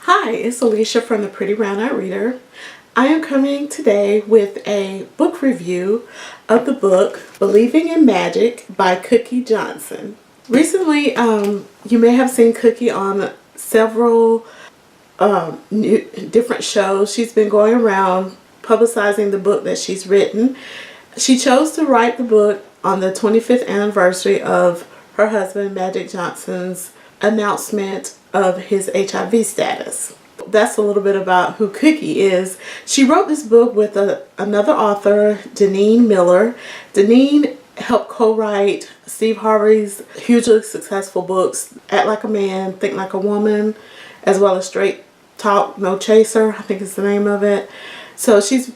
Hi, it's Alicia from the Pretty Brown Eyed Reader. I am coming today with a book review of the book Believing in Magic by Cookie Johnson. Recently, you may have seen Cookie on several different shows. She's been going around publicizing the book that she's written. She chose to write the book on the 25th anniversary of her husband, Magic Johnson's announcement of his HIV status. That's a little bit about who Cookie is. She wrote this book with another author, Denene Millner. Denene helped co-write Steve Harvey's hugely successful books, Act Like a Man, Think Like a Woman, as well as Straight Talk, No Chaser, I think is the name of it. So she's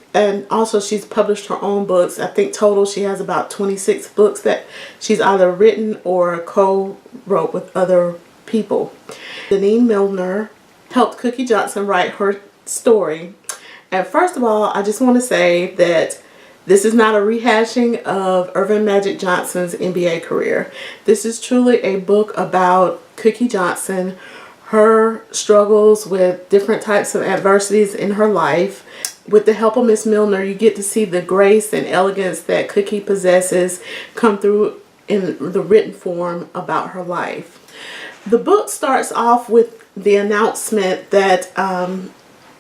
published her own books. I think total she has about 26 books that she's either written or co-wrote with other people. Denene Millner helped Cookie Johnson write her story. And first of all, I just want to say that this is not a rehashing of Earvin Magic Johnson's NBA career. This is truly a book about Cookie Johnson, her struggles with different types of adversities in her life. With the help of Miss Millner, you get to see the grace and elegance that Cookie possesses come through in the written form about her life. The book starts off with the announcement that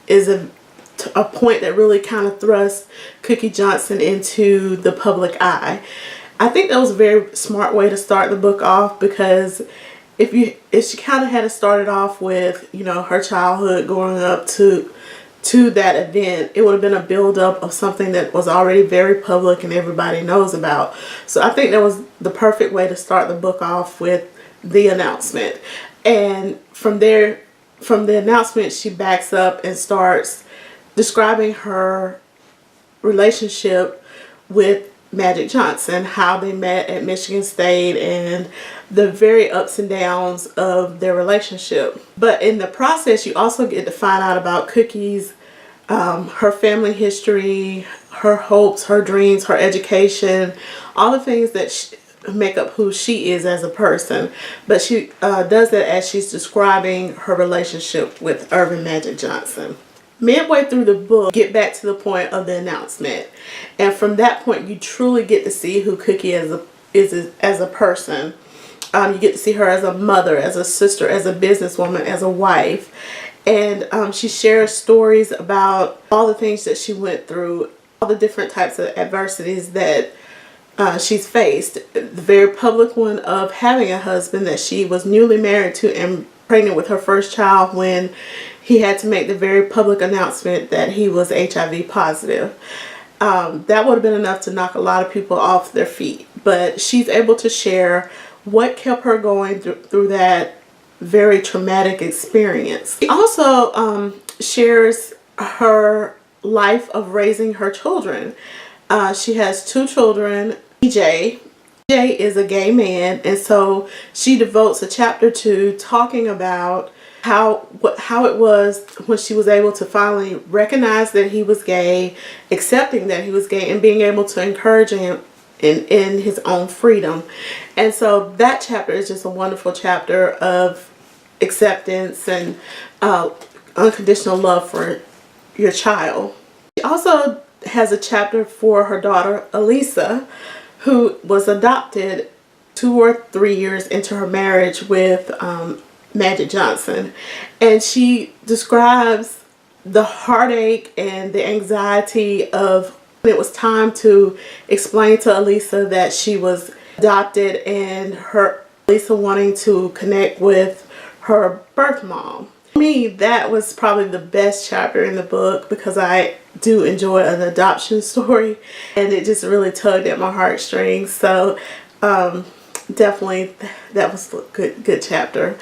is a point that really kind of thrusts Cookie Johnson into the public eye. I think that was a very smart way to start the book off, because if she kind of had started off with, you know, her childhood growing up to that event, it would have been a build-up of something that was already very public and everybody knows about. So I think that was the perfect way to start the book off, with the announcement. And from there, from the announcement, she backs up and starts describing her relationship with Magic Johnson, how they met at Michigan State, and the very ups and downs of their relationship. But in the process, you also get to find out about Cookie's her family history, her hopes, her dreams, her education, all the things that make up who she is as a person. But she does that as she's describing her relationship with Earvin Magic Johnson. Midway through the book, get back to the point of the announcement, and from that point you truly get to see who Cookie is as a person. You get to see her as a mother, as a sister, as a businesswoman, as a wife. And she shares stories about all the things that she went through, all the different types of adversities that she's faced. The very public one of having a husband that she was newly married to and pregnant with her first child when he had to make the very public announcement that he was HIV positive. That would have been enough to knock a lot of people off their feet. But she's able to share what kept her going through that very traumatic experience. She also shares her life of raising her children. She has two children. EJ is a gay man, and so she devotes a chapter to talking about how it was when she was able to finally recognize that he was gay, accepting that he was gay, and being able to encourage him in his own freedom. And so that chapter is just a wonderful chapter of acceptance and unconditional love for your child. She also has a chapter for her daughter Elisa, who was adopted 2 or 3 years into her marriage with Magic Johnson, and she describes the heartache and the anxiety of when it was time to explain to Elisa that she was adopted, and Elisa wanting to connect with her birth mom. For me, that was probably the best chapter in the book, because I do enjoy an adoption story, and it just really tugged at my heartstrings. So definitely that was a good chapter.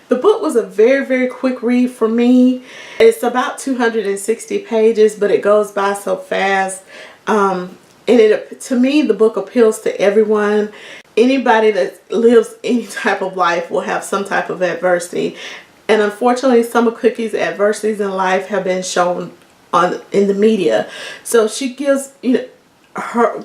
The book was a very, very quick read for me. It's about 260 pages, but it goes by so fast. And to me, the book appeals to everyone. Anybody that lives any type of life will have some type of adversity. And unfortunately, some of Cookie's adversities in life have been shown in the media. So she gives, you know,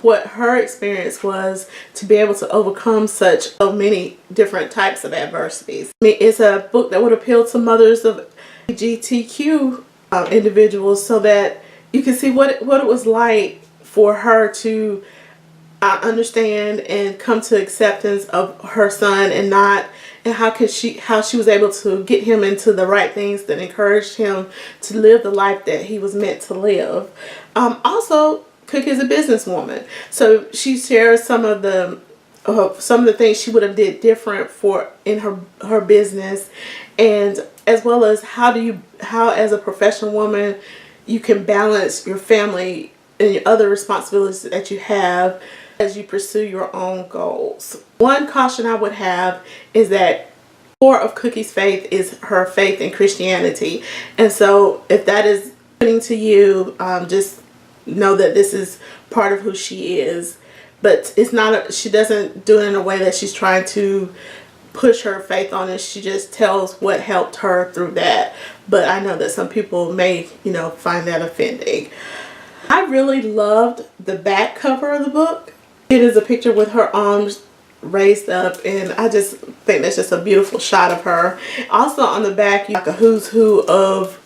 what her experience was to be able to overcome so many different types of adversities. I mean, it's a book that would appeal to mothers of LGBTQ individuals, so that you can see what it was like for her to understand and come to acceptance of her son, and how she was able to get him into the right things that encouraged him to live the life that he was meant to live. Also, Cook is a businesswoman, so she shares some of the things she would have did different in her business, and as well as how as a professional woman you can balance your family and your other responsibilities that you have as you pursue your own goals. One caution I would have is that core of Cookie's faith is her faith in Christianity, and so if that is putting to you, just know that this is part of who she is. But it's not. She doesn't do it in a way that she's trying to push her faith on it. She just tells what helped her through that. But I know that some people may, find that offending. I really loved the back cover of the book. It is a picture with her arms raised up, and I just think that's just a beautiful shot of her. Also on the back, you have like a who's who of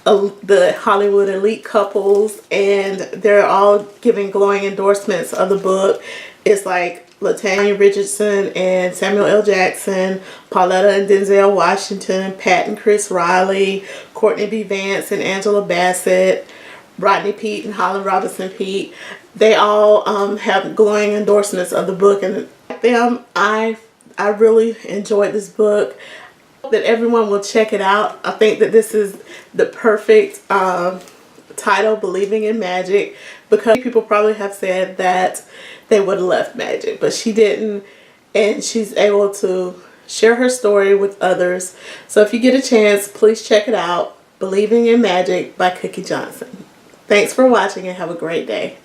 the Hollywood elite couples, and they're all giving glowing endorsements of the book. It's like Latanya Richardson and Samuel L. Jackson, Pauletta and Denzel Washington, Pat and Chris Riley, Courtney B. Vance and Angela Bassett, Rodney Peete and Holland Robinson Peete. They all have glowing endorsements of the book, and them, I really enjoyed this book. That everyone will check it out. I think that this is the perfect title, Believing in Magic, because people probably have said that they would have left magic, but she didn't, and she's able to share her story with others. So if you get a chance, please check it out, Believing in Magic by Cookie Johnson. Thanks for watching and have a great day.